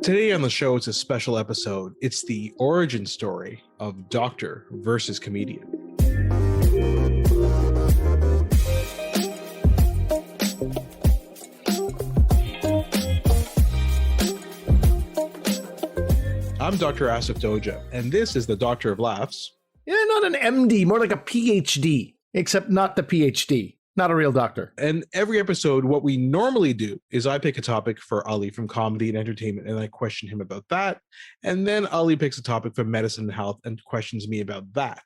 Today on the show, it's a special episode. It's the origin story of doctor versus comedian. I'm Dr. Asif Doja, and this is the Doctor of Laughs. Yeah, not an MD, more like a PhD, except not the PhD. Not a real doctor. And every episode, what we normally do is I pick a topic for Ali from comedy and entertainment, and I question him about that. And then Ali picks a topic for medicine and health and questions me about that.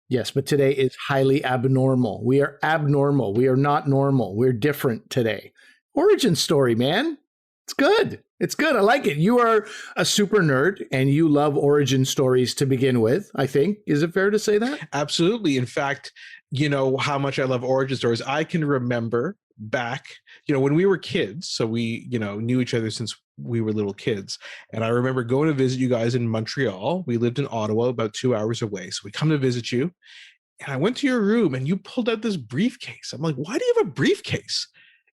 Yes, but today is highly abnormal. We are abnormal. We are not normal. We're different today. Origin story, man. It's good. It's good. I like it. You are a super nerd and you love origin stories to begin with, I think. Is it fair to say that? Absolutely. In fact, you know how much I love origin stories. I can remember back, when we were kids. So we, knew each other since we were little kids. And I remember going to visit you guys in Montreal. We lived in Ottawa, about 2 hours away. So we come to visit you. And I went to your room and you pulled out this briefcase. I'm like, why do you have a briefcase?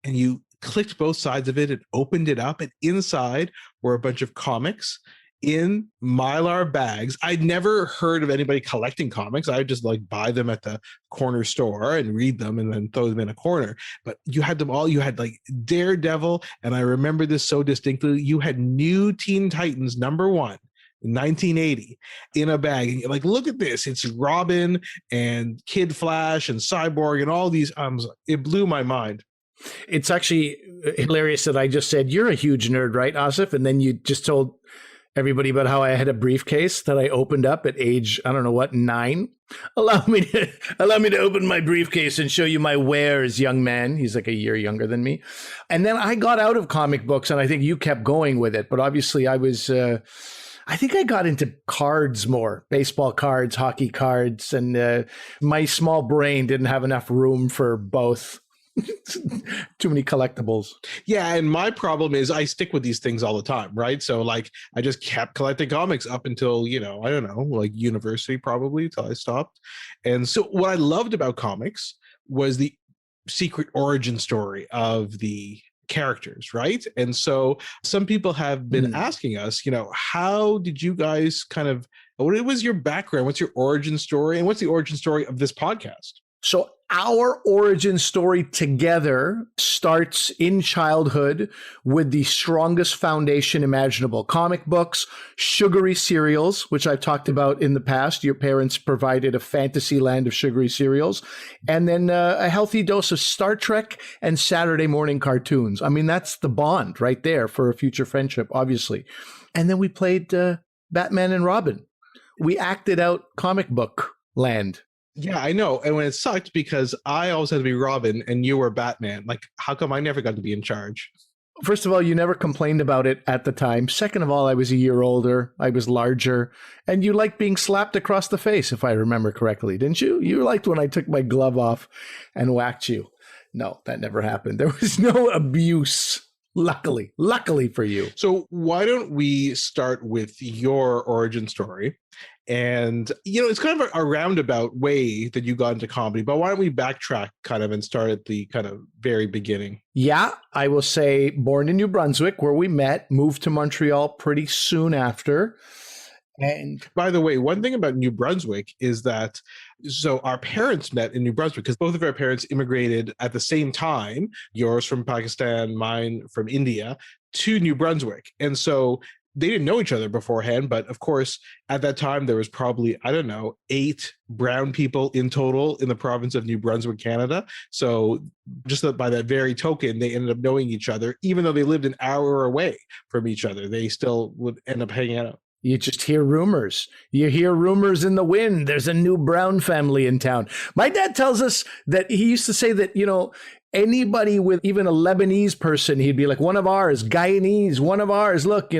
And you clicked both sides of it and opened it up, and inside were a bunch of comics in Mylar bags. I'd never heard of anybody collecting comics. I would just buy them at the corner store and read them and then throw them in a corner. But you had them all. You had Daredevil, and I remember this so distinctly. You had New Teen Titans #1. 1980 in a bag, and you're like, look at this, it's Robin and Kid Flash and Cyborg and all these. It blew my mind. It's actually hilarious that I just said, you're a huge nerd, right, Asif? And then you just told everybody about how I had a briefcase that I opened up at age, 9. Allow me to open my briefcase and show you my wares, young man. He's like a year younger than me. And then I got out of comic books, and I think you kept going with it. But obviously I was... I think I got into cards more, baseball cards, hockey cards, and my small brain didn't have enough room for both. Too many collectibles. Yeah, and my problem is I stick with these things all the time, right? So I just kept collecting comics up until, I don't know, university probably, till I stopped. And so what I loved about comics was the secret origin story of the characters, right? And so some people have been asking us, how did you guys what was your background? What's your origin story? And what's the origin story of this podcast? So our origin story together starts in childhood with the strongest foundation imaginable. Comic books, sugary cereals, which I've talked about in the past. Your parents provided a fantasy land of sugary cereals. And then a healthy dose of Star Trek and Saturday morning cartoons. I mean, that's the bond right there for a future friendship, obviously. And then we played Batman and Robin. We acted out comic book land. Yeah, I know. And when it sucked because I always had to be Robin and you were Batman. How come I never got to be in charge? First of all, you never complained about it at the time. Second of all, I was a year older. I was larger. And you liked being slapped across the face, if I remember correctly, didn't you? You liked when I took my glove off and whacked you. No, that never happened. There was no abuse. Luckily for you. So why don't we start with your origin story? And, it's kind of a roundabout way that you got into comedy, but why don't we backtrack and start at the very beginning? Yeah, I will say born in New Brunswick, where we met, moved to Montreal pretty soon after. And by the way, one thing about New Brunswick is that, so our parents met in New Brunswick because both of our parents immigrated at the same time, yours from Pakistan, mine from India, to New Brunswick. And so they didn't know each other beforehand, but of course, at that time, there was probably, 8 brown people in total in the province of New Brunswick, Canada. So just by that very token, they ended up knowing each other, even though they lived an hour away from each other. They still would end up hanging out. You just hear rumors. You hear rumors in the wind. There's a new Brown family in town. My dad tells us that he used to say that, anybody with even a Lebanese person, he'd be like, one of ours, Guyanese, one of ours, look,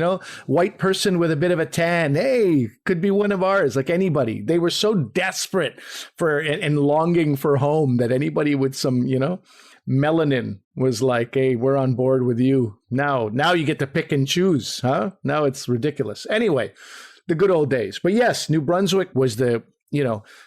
white person with a bit of a tan. Hey, could be one of ours, like anybody. They were so desperate for and longing for home that anybody with some, melanin was like, hey, we're on board with you. Now you get to pick and choose, huh? Now it's ridiculous. Anyway, the good old days. But yes, New Brunswick was the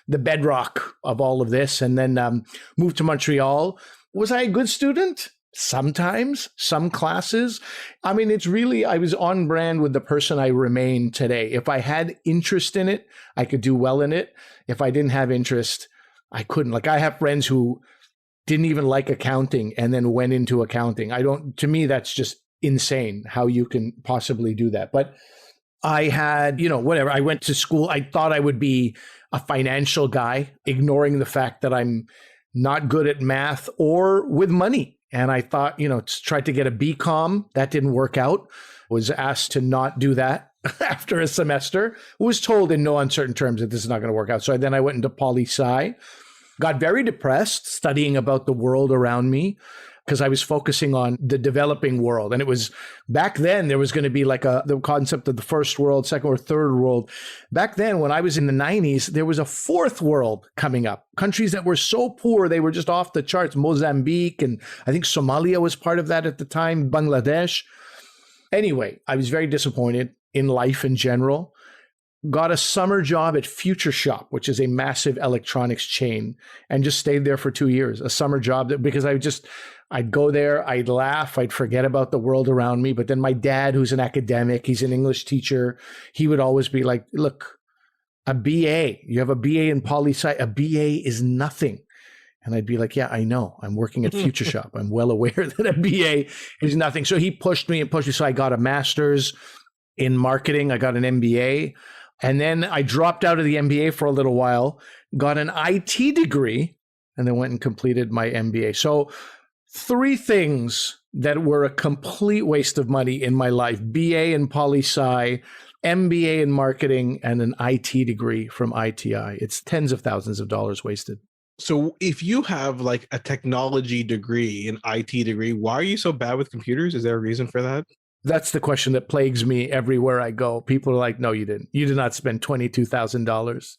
bedrock of all of this. And then moved to Montreal. Was I a good student? Sometimes, some classes. I mean, it's really, I was on brand with the person I remain today. If I had interest in it, I could do well in it. If I didn't have interest, I couldn't. Like, I have friends who didn't even like accounting and then went into accounting. To me, that's just insane how you can possibly do that. But I had, whatever. I went to school. I thought I would be a financial guy, ignoring the fact that I'm not good at math or with money. And I thought, tried to get a BCom. That didn't work out. Was asked to not do that after a semester. Was told in no uncertain terms that this is not going to work out. So then I went into poli-sci. Got very depressed studying about the world around me because I was focusing on the developing world. And it was back then there was going to be like the concept of the first world, second or third world. Back then, when I was in the 90s, there was a fourth world coming up. Countries that were so poor, they were just off the charts. Mozambique, and I think Somalia was part of that at the time, Bangladesh. Anyway, I was very disappointed in life in general. Got a summer job at Future Shop, which is a massive electronics chain, and just stayed there for 2 years. A summer job because I'd go there, I'd laugh, I'd forget about the world around me. But then my dad, who's an academic, he's an English teacher, he would always be like, look, a BA, you have a BA in poli-sci, a BA is nothing. And I'd be like, yeah, I know. I'm working at Future Shop. I'm well aware that a BA is nothing. So he pushed me. So I got a master's in marketing. I got an MBA. And then I dropped out of the MBA for a little while, got an IT degree, and then went and completed my MBA. So 3 things that were a complete waste of money in my life: BA in poli-sci, MBA in marketing, and an IT degree from ITI. It's tens of thousands of dollars wasted. So if you have like a technology degree, an IT degree, why are you so bad with computers? Is there a reason for that? That's the question that plagues me everywhere I go. People are like, no, you didn't. You did not spend $22,000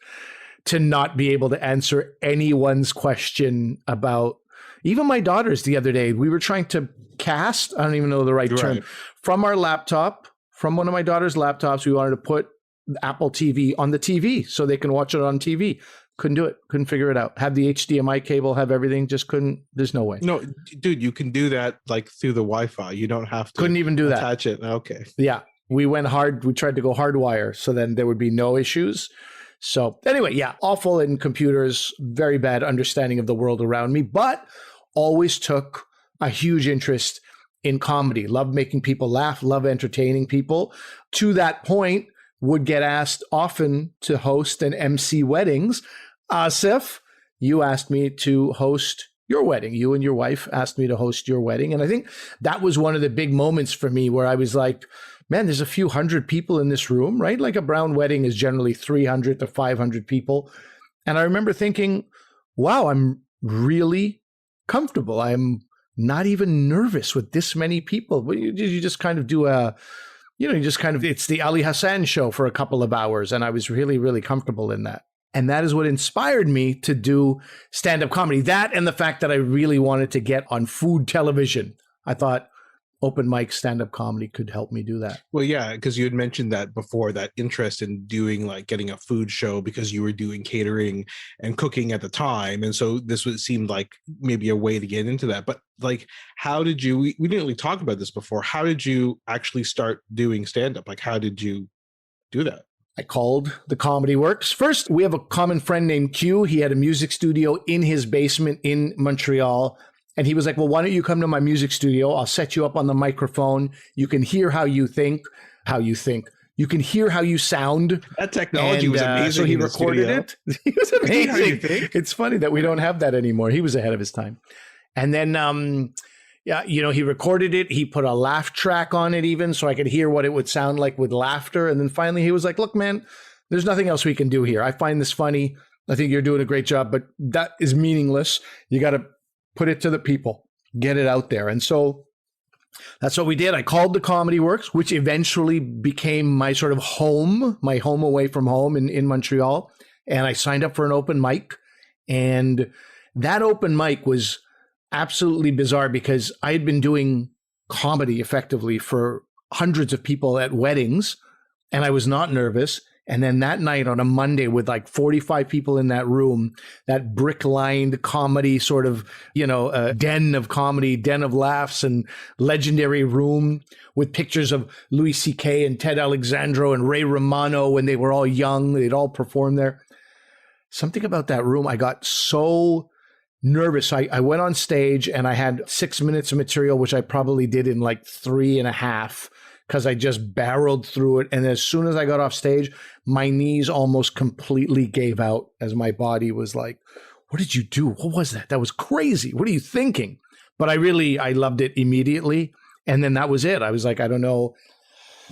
to not be able to answer anyone's question about, even my daughters the other day, we were trying to cast, I don't even know the right term, from our laptop, from one of my daughter's laptops, we wanted to put Apple TV on the TV so they can watch it on TV. Couldn't do it. Couldn't figure it out. Have the HDMI cable, have everything. Just couldn't. There's no way. No, dude, you can do that like through the Wi-Fi. You don't have to. Couldn't even do that. Attach it. Okay. Yeah. We went hard. We tried to go hardwire. So then there would be no issues. So anyway, yeah, awful in computers, very bad understanding of the world around me, but always took a huge interest in comedy. Love making people laugh, love entertaining people. To that point, would get asked often to host and MC weddings. Asif, you asked me to host your wedding. You and your wife asked me to host your wedding. And I think that was one of the big moments for me where I was like, man, there's a few hundred people in this room, right? Like a brown wedding is generally 300 to 500 people. And I remember thinking, wow, I'm really comfortable. I'm not even nervous with this many people. You just kind of do it's the Ali Hassan show for a couple of hours. And I was really, really comfortable in that. And that is what inspired me to do stand-up comedy. That and the fact that I really wanted to get on food television. I thought open mic stand-up comedy could help me do that. Well, yeah, because you had mentioned that before, that interest in doing like getting a food show because you were doing catering and cooking at the time. And so this seemed like maybe a way to get into that. But like, how did you, we didn't really talk about this before. How did you actually start doing stand-up? Like, how did you do that? I called the Comedy Works. First, we have a common friend named Q. He had a music studio in his basement in Montreal. And he was like, well, why don't you come to my music studio? I'll set you up on the microphone. You can hear how you think. You can hear how you sound. That technology was amazing. So he recorded it. He was amazing. It's funny that we don't have that anymore. He was ahead of his time. And then, he recorded it. He put a laugh track on it even so I could hear what it would sound like with laughter. And then finally he was like, look, man, there's nothing else we can do here. I find this funny. I think you're doing a great job, but that is meaningless. You got to put it to the people, get it out there. And so that's what we did. I called the Comedy Works, which eventually became my sort of home, my home away from home in Montreal. And I signed up for an open mic. And that open mic was absolutely bizarre because I had been doing comedy effectively for hundreds of people at weddings, and I was not nervous. And then that night on a Monday with like 45 people in that room, that brick-lined comedy sort of, den of comedy, den of laughs and legendary room with pictures of Louis C.K. and Ted Alexandro and Ray Romano when they were all young. They'd all perform there. Something about that room, I got so nervous. I went on stage and I had 6 minutes of material, which I probably did in like 3.5 because I just barreled through it. And as soon as I got off stage, my knees almost completely gave out as my body was like, what did you do? What was that? That was crazy. What are you thinking? But I loved it immediately. And then that was it. I was like, I don't know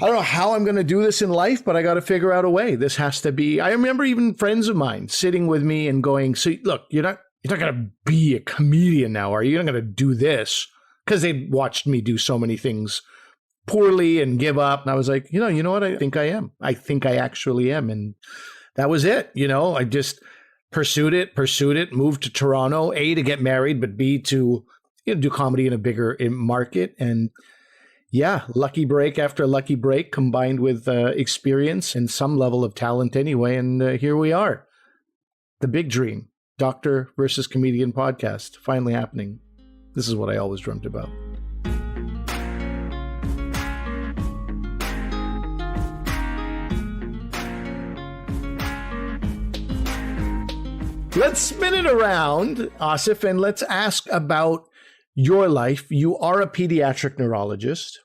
how I'm going to do this in life, but I got to figure out a way. This has to be. I remember even friends of mine sitting with me and going, so look, you're not going to be a comedian now, are you? You're not going to do this, because they watched me do so many things poorly and give up. And I was like, you know what? I think I am. I think I actually am. And that was it. I just pursued it, moved to Toronto, A, to get married, but B, to do comedy in a bigger market. And yeah, lucky break after lucky break combined with experience and some level of talent anyway. And here we are. The big dream, Doctor versus Comedian podcast, finally happening. This is what I always dreamt about. Let's spin it around, Asif, and let's ask about your life. You are a pediatric neurologist,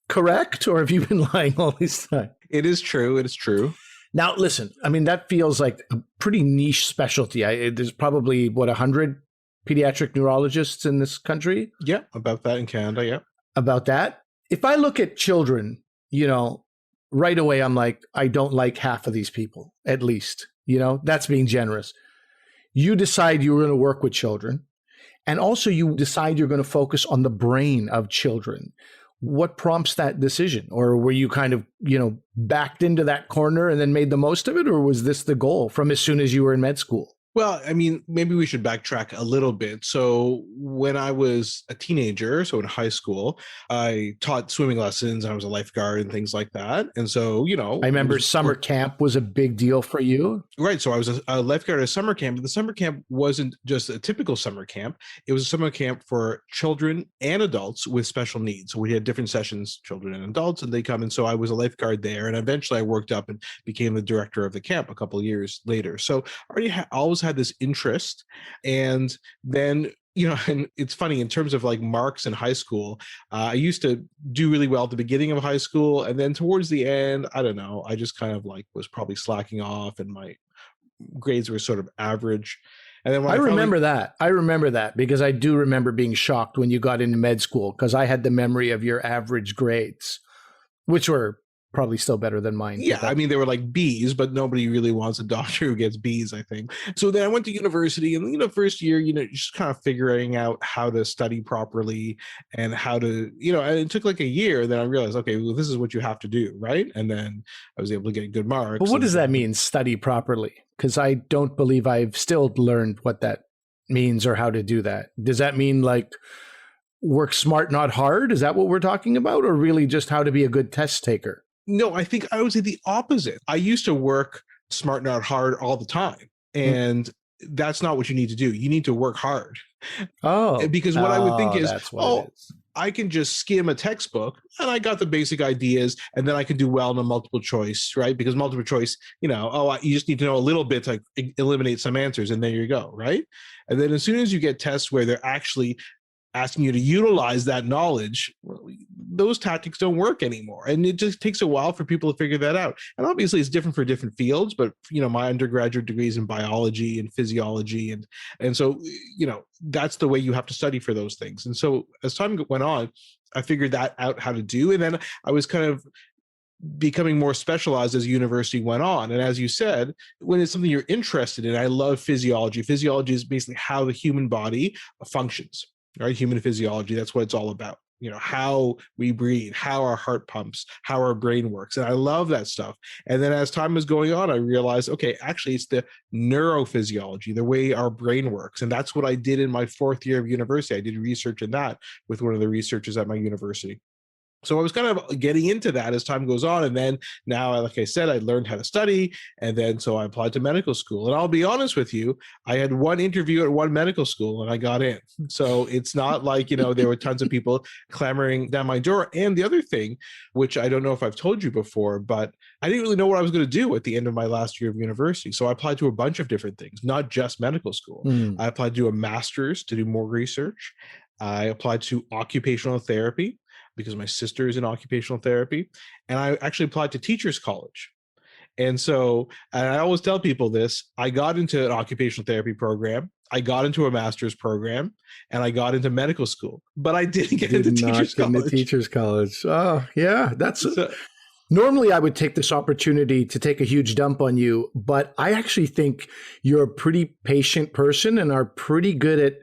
correct? Or have you been lying all this time? It is true. It is true. Now, listen, I mean, that feels like a pretty niche specialty. There's probably, 100 pediatric neurologists in this country? Yeah, about that in Canada, yeah. About that. If I look at children, right away, I'm like, I don't like half of these people, at least. That's being generous. You decide you're going to work with children. And also you decide you're going to focus on the brain of children. What prompts that decision? Or were you kind of, backed into that corner and then made the most of it? Or was this the goal from as soon as you were in med school? Well, I mean, maybe we should backtrack a little bit. So when I was a teenager, so in high school, I taught swimming lessons. I was a lifeguard and things like that. And so, I remember summer camp was a big deal for you. Right. So I was a lifeguard at a summer camp, but the summer camp wasn't just a typical summer camp. It was a summer camp for children and adults with special needs. So we had different sessions, children and adults, and they come. And so I was a lifeguard there. And eventually I worked up and became the director of the camp a couple of years later. So I already always had this interest. And then, and it's funny in terms of like marks in high school, I used to do really well at the beginning of high school. And then towards the end, I don't know, I just kind of like was probably slacking off and my grades were sort of average. And then when I remember that because I do remember being shocked when you got into med school, because I had the memory of your average grades, which were probably still better than mine. Yeah, I mean, they were like B's, but nobody really wants a doctor who gets B's, I think. So then I went to university, and first year, just kind of figuring out how to study properly and how to, and it took like a year. Then I realized, okay, well, this is what you have to do, right? And then I was able to get good marks. But what does that mean, study properly? Because I don't believe I've still learned what that means or how to do that. Does that mean like work smart, not hard? Is that what we're talking about? Or really just how to be a good test taker? No, I think I would say the opposite. I used to work smart, not hard all the time. And that's not what you need to do. You need to work hard. Oh. Because what I would think is, I can just skim a textbook and I got the basic ideas and then I can do well in a multiple choice, right? Because multiple choice, you just need to know a little bit to eliminate some answers and there you go, right? And then as soon as you get tests where they're actually asking you to utilize that knowledge, well, those tactics don't work anymore. And it just takes a while for people to figure that out. And obviously it's different for different fields, but my undergraduate degrees in biology and physiology. And so, that's the way you have to study for those things. And so as time went on, I figured that out how to do. And then I was kind of becoming more specialized as university went on. And as you said, when it's something you're interested in, I love physiology. Physiology is basically how the human body functions. Right? Human physiology, that's what it's all about. How we breathe, how our heart pumps, how our brain works. And I love that stuff. And then as time was going on, I realized, okay, actually it's the neurophysiology, the way our brain works. And that's what I did in my 4th year of university. I did research in that with one of the researchers at my university. So I was kind of getting into that as time goes on. And then now, like I said, I learned how to study. And then so I applied to medical school. And I'll be honest with you, I had one interview at one medical school and I got in. So it's not like, there were tons of people clamoring down my door. And the other thing, which I don't know if I've told you before, but I didn't really know what I was going to do at the end of my last year of university. So I applied to a bunch of different things, not just medical school. I applied to a master's to do more research. I applied to occupational therapy because my sister is in occupational therapy. And I actually applied to teachers college. And so, and I always tell people this, I got into an occupational therapy program, I got into a master's program, and I got into medical school, but I didn't get into teachers college. Teachers college. Oh, yeah. Normally, I would take this opportunity to take a huge dump on you, but I actually think you're a pretty patient person and are pretty good at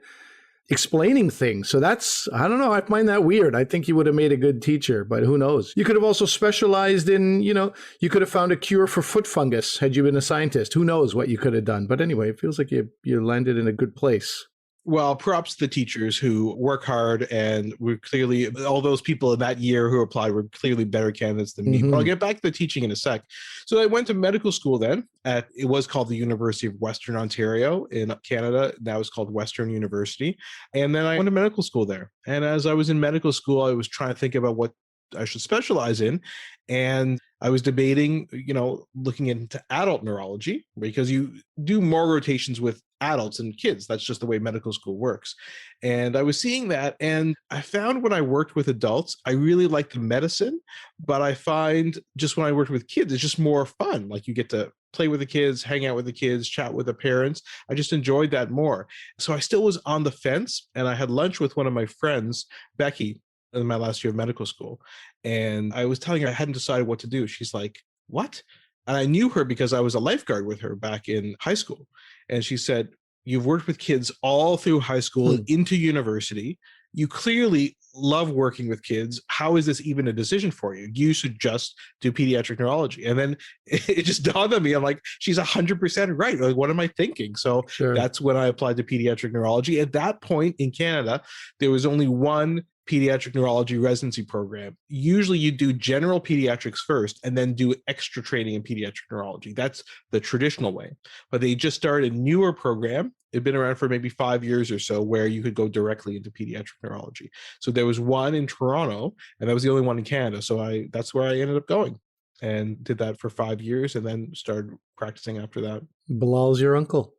explaining things. So I don't know, I find that weird. I think you would have made a good teacher, but who knows? You could have also specialized in, you could have found a cure for foot fungus had you been a scientist. Who knows what you could have done? But anyway, it feels like you landed in a good place. Well, props to the teachers who work hard and were clearly, all those people in that year who applied were clearly better candidates than me. But I'll get back to the teaching in a sec. So I went to medical school then it was called the University of Western Ontario in Canada. Now it's called Western University. And then I went to medical school there. And as I was in medical school, I was trying to think about what I should specialize in. And I was debating, looking into adult neurology because you do more rotations with adults and kids. That's just the way medical school works. And I was seeing that. And I found when I worked with adults, I really liked the medicine, but I find just when I worked with kids, it's just more fun. Like you get to play with the kids, hang out with the kids, chat with the parents. I just enjoyed that more. So I still was on the fence. And I had lunch with one of my friends, Becky, in my last year of medical school. And I was telling her I hadn't decided what to do. She's like, what? And I knew her because I was a lifeguard with her back in high school. And she said, you've worked with kids all through high school and into university. You clearly love working with kids. How is this even a decision for you? You should just do pediatric neurology. And then it just dawned on me. I'm like, she's 100% right. Like, what am I thinking? So That's when I applied to pediatric neurology. At that point in Canada, there was only one pediatric neurology residency program. Usually you do general pediatrics first and then do extra training in pediatric neurology. That's the traditional way. But they just started a newer program. It'd been around for maybe 5 years or so where you could go directly into pediatric neurology. So there was one in Toronto and that was the only one in Canada. So that's where I ended up going and did that for 5 years and then started practicing after that. Bilal's your uncle.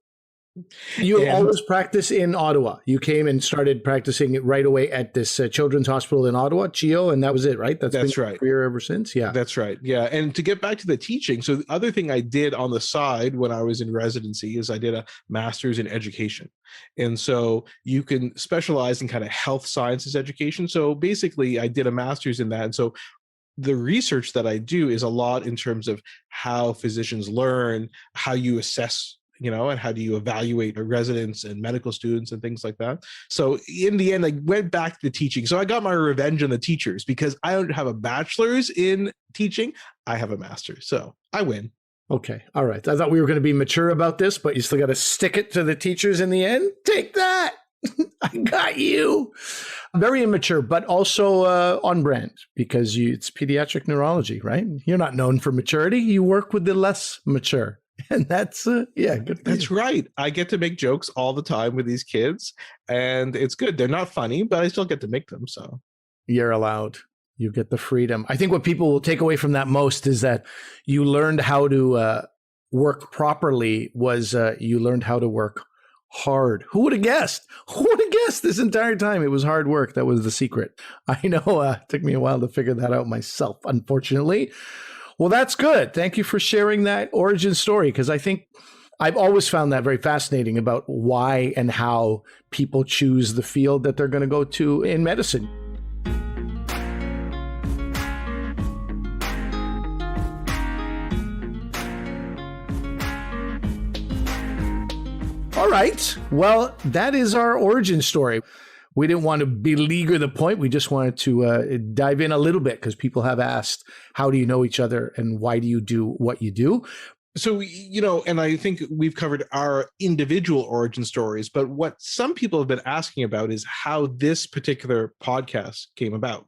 You always practice in Ottawa. You came and started practicing it right away at this Children's Hospital in Ottawa, CHEO, and that was it, right? That's been right. Your career ever since? Yeah. That's right. Yeah. And to get back to the teaching, so the other thing I did on the side when I was in residency is I did a master's in education. And so you can specialize in kind of health sciences education. So basically I did a master's in that. And so the research that I do is a lot in terms of how physicians learn, how you assess and how do you evaluate residents and medical students and things like that. So in the end, I went back to teaching. So I got my revenge on the teachers because I don't have a bachelor's in teaching. I have a master's. So I win. Okay. All right. I thought we were going to be mature about this, but you still got to stick it to the teachers in the end. Take that. I got you. Very immature, but also on brand because it's pediatric neurology, right? You're not known for maturity. You work with the less mature. And that's, good. That's right. I get to make jokes all the time with these kids and it's good. They're not funny, but I still get to make them. So you're allowed. You get the freedom. I think what people will take away from that most is that you learned how to work properly you learned how to work hard. Who would have guessed? Who would have guessed this entire time? It was hard work. That was the secret. I know it took me a while to figure that out myself, unfortunately. Well, that's good. Thank you for sharing that origin story, because I think I've always found that very fascinating about why and how people choose the field that they're going to go to in medicine. All right. Well, that is our origin story. We didn't want to beleaguer the point. We just wanted to dive in a little bit because people have asked, how do you know each other and why do you do what you do? So, and I think we've covered our individual origin stories, but what some people have been asking about is how this particular podcast came about.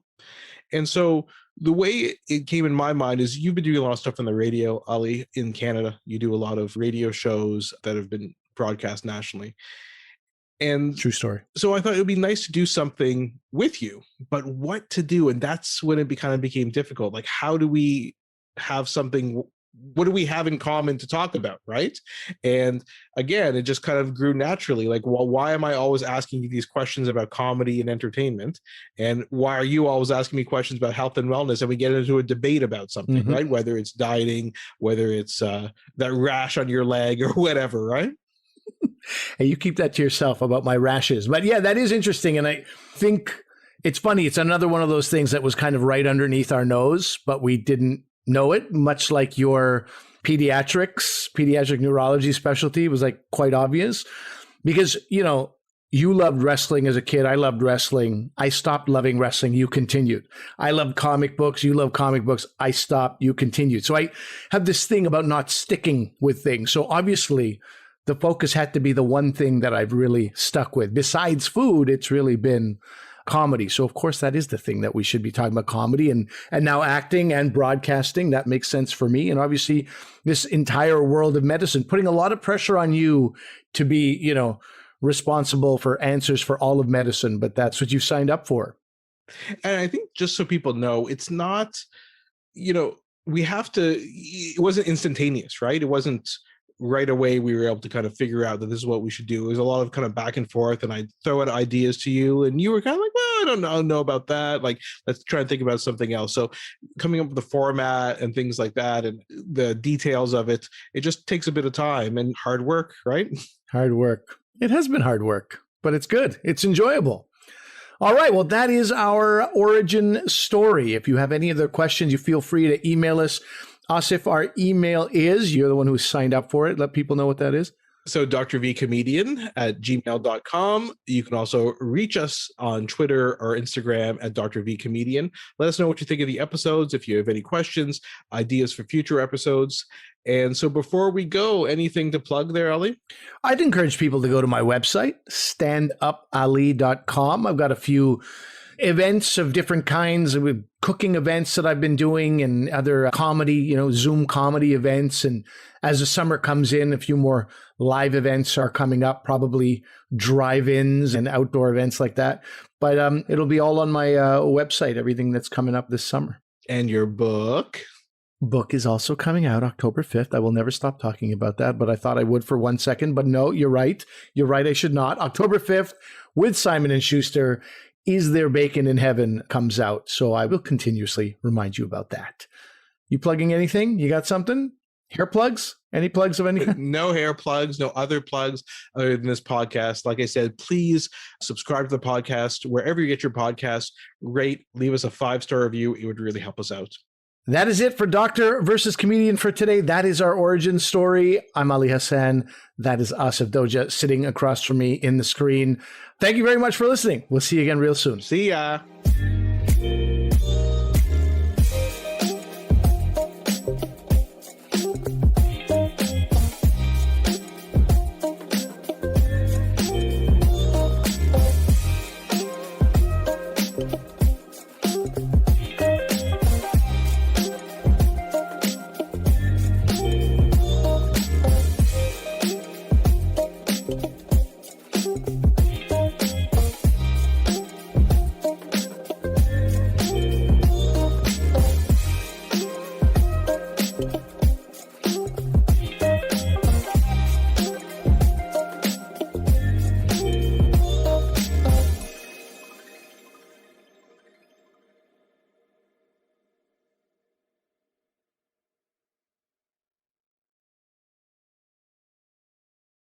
And so the way it came in my mind is you've been doing a lot of stuff on the radio, Ali, in Canada. You do a lot of radio shows that have been broadcast nationally. And True story. so I thought it would be nice to do something with you, but what to do? And that's when it kind of became difficult. Like, how do we have something? What do we have in common to talk about, right? And again, it just kind of grew naturally. Like, well, why am I always asking you these questions about comedy and entertainment? And why are you always asking me questions about health and wellness? And we get into a debate about something, right? Whether it's dieting, whether it's that rash on your leg or whatever, right? And you keep that to yourself about my rashes. But yeah, that is interesting. And I think it's funny. It's another one of those things that was kind of right underneath our nose, but we didn't know it, much like your pediatric neurology specialty was like quite obvious because, you know, you loved wrestling as a kid. I loved wrestling. I stopped loving wrestling. You continued. I loved comic books. You love comic books. I stopped. You continued. So I have this thing about not sticking with things. So obviously the focus had to be the one thing that I've really stuck with. Besides food, it's really been comedy. So of course that is the thing that we should be talking about, comedy and now acting and broadcasting. That makes sense for me. And obviously this entire world of medicine, putting a lot of pressure on you to be, you know, responsible for answers for all of medicine, but that's what you signed up for. And I think just so people know, it's not, you know, we have to, it wasn't instantaneous, right? It wasn't right away we were able to kind of figure out that this is what we should do. It was a lot of kind of back and forth, and I'd throw out ideas to you and you were kind of like, well, I don't know about that. Like, let's try and think about something else. So coming up with the format and things like that and the details of it, it just takes a bit of time and hard work, right? Hard work. It has been hard work, but it's good. It's enjoyable. All right. Well, that is our origin story. If you have any other questions, you feel free to email us. Asif, our email is, you're the one who signed up for it. Let people know what that is. So drvcomedian@gmail.com. You can also reach us on Twitter or Instagram at drvcomedian. Let us know what you think of the episodes. If you have any questions, ideas for future episodes. And so before we go, anything to plug there, Ali? I'd encourage people to go to my website, standupali.com. I've got a few events of different kinds, with cooking events that I've been doing and other comedy, you know, Zoom comedy events. And as the summer comes in, a few more live events are coming up, probably drive-ins and outdoor events like that. But it'll be all on my website, everything that's coming up this summer. And your book? Book is also coming out October 5th. I will never stop talking about that, but I thought I would for 1 second. But no, you're right. You're right. I should not. October 5th with Simon & Schuster. Is There Bacon in Heaven comes out. So I will continuously remind you about that. You plugging anything? You got something? Hair plugs? Any plugs of any kind? No hair plugs, no other plugs other than this podcast. Like I said, please subscribe to the podcast wherever you get your podcast. Rate, leave us a 5-star review. It would really help us out. That is it for Doctor versus Comedian for today. That is our origin story. I'm Ali Hassan. That is Asif Doja sitting across from me in the screen. Thank you very much for listening. We'll see you again real soon. See ya.